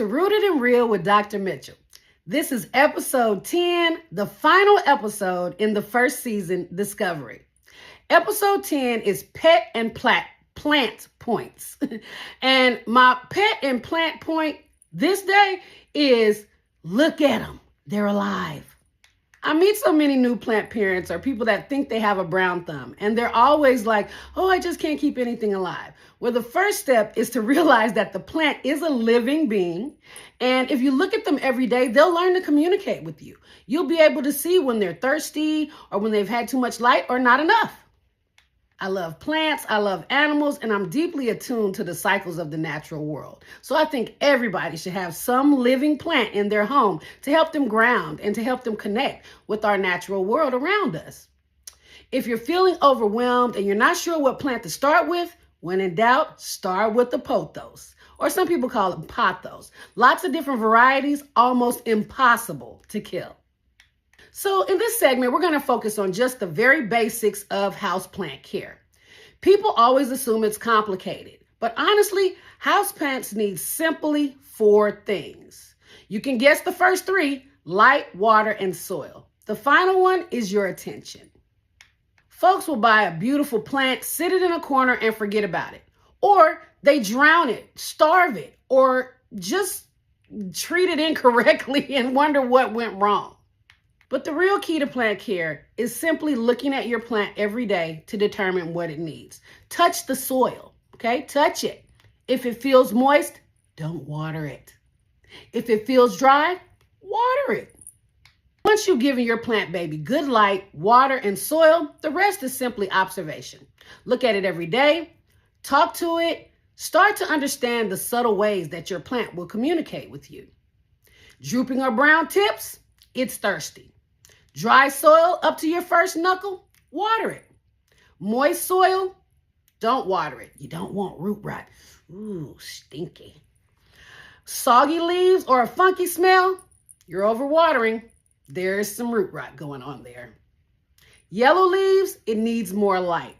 to Rooted and Real with Dr. Mitchell. This is episode 10, the final episode in the first season, Discovery. Episode 10 is Pet and Plant Points. And my pet and plant point this day is look at them. They're alive. I meet so many new plant parents or people that think they have a brown thumb, and they're always like, oh, I just can't keep anything alive. Well, the first step is to realize that the plant is a living being. And if you look at them every day, they'll learn to communicate with you. You'll be able to see when they're thirsty or when they've had too much light or not enough. I love plants, I love animals, and I'm deeply attuned to the cycles of the natural world. So I think everybody should have some living plant in their home to help them ground and to help them connect with our natural world around us. If you're feeling overwhelmed and you're not sure what plant to start with, when in doubt, start with the pothos, or some people call them pothos. Lots of different varieties, almost impossible to kill. So in this segment, we're going to focus on just the very basics of houseplant care. People always assume it's complicated, but honestly, houseplants need simply 4 things. You can guess the first 3: light, water, and soil. The final one is your attention. Folks will buy a beautiful plant, sit it in a corner, and forget about it. Or they drown it, starve it, or just treat it incorrectly and wonder what went wrong. But the real key to plant care is simply looking at your plant every day to determine what it needs. Touch the soil, okay? Touch it. If it feels moist, don't water it. If it feels dry, water it. Once you've given your plant baby good light, water, and soil, the rest is simply observation. Look at it every day, talk to it, start to understand the subtle ways that your plant will communicate with you. Drooping or brown tips, it's thirsty. Dry soil up to your first knuckle, water it. Moist soil, don't water it. You don't want root rot. Ooh, stinky. Soggy leaves or a funky smell, you're overwatering. There's some root rot going on there. Yellow leaves, it needs more light.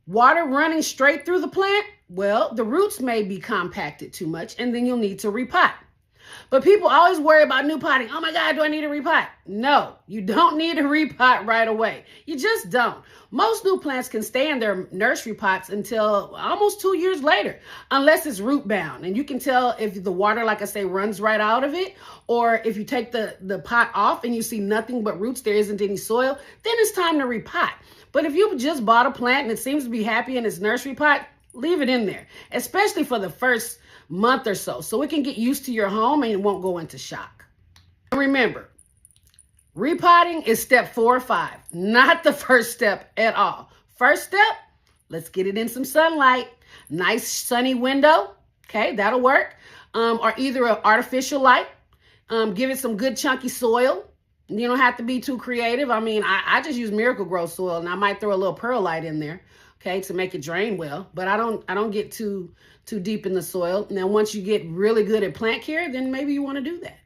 Water running straight through the plant, well, the roots may be compacted too much and then you'll need to repot. But people always worry about new potting. Oh my God, do I need to repot? No, you don't need to repot right away. You just don't. Most new plants can stay in their nursery pots until almost 2 years later, unless it's root bound. And you can tell if the water, like I say, runs right out of it, or if you take the pot off and you see nothing but roots, there isn't any soil, then it's time to repot. But if you just bought a plant and it seems to be happy in its nursery pot, leave it in there, especially for the first month or so it can get used to your home and it won't go into shock. And remember, repotting is step 4 or 5, not the first step at all. First step, let's get it in some sunlight. Nice sunny window, okay, that'll work. Or either an artificial light. Give it some good chunky soil. You don't have to be too creative. I mean, I just use Miracle-Gro soil, and I might throw a little perlite in there, okay, to make it drain well. But I don't get too deep in the soil. Now, once you get really good at plant care, then maybe you want to do that.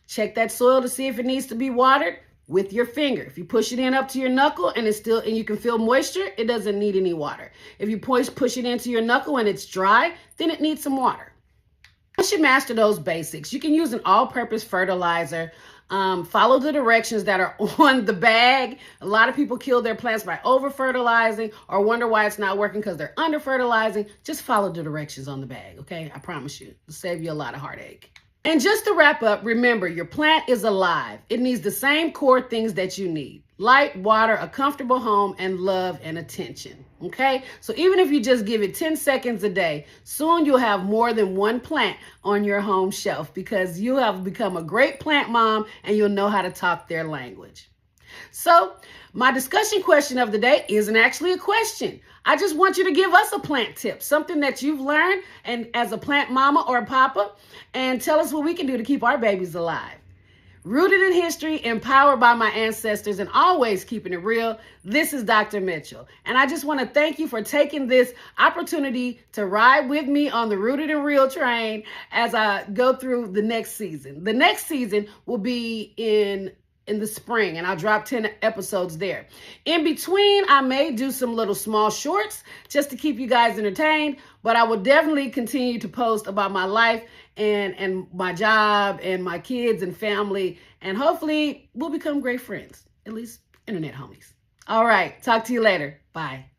Check that soil to see if it needs to be watered with your finger. If you push it in up to your knuckle and you can feel moisture, it doesn't need any water. If you push it into your knuckle and it's dry, then it needs some water. Once you master those basics, you can use an all-purpose fertilizer. Follow the directions that are on the bag. A lot of people kill their plants by over-fertilizing or wonder why it's not working because they're under-fertilizing. Just follow the directions on the bag, okay? I promise you, it'll save you a lot of heartache. And just to wrap up, remember, your plant is alive. It needs the same core things that you need: light, water, a comfortable home, and love and attention, okay? So even if you just give it 10 seconds a day, soon you'll have more than one plant on your home shelf because you have become a great plant mom and you'll know how to talk their language. So my discussion question of the day isn't actually a question. I just want you to give us a plant tip, something that you've learned and as a plant mama or a papa, and tell us what we can do to keep our babies alive. Rooted in history, empowered by my ancestors, and always keeping it real, this is Dr. Mitchell. And I just want to thank you for taking this opportunity to ride with me on the Rooted and Real train as I go through the next season. The next season will be in in the spring, and I'll drop 10 episodes there. In between, I may do some little small shorts just to keep you guys entertained, but I will definitely continue to post about my life and my job and my kids and family, and hopefully we'll become great friends, at least internet homies. All right, talk to you later. Bye.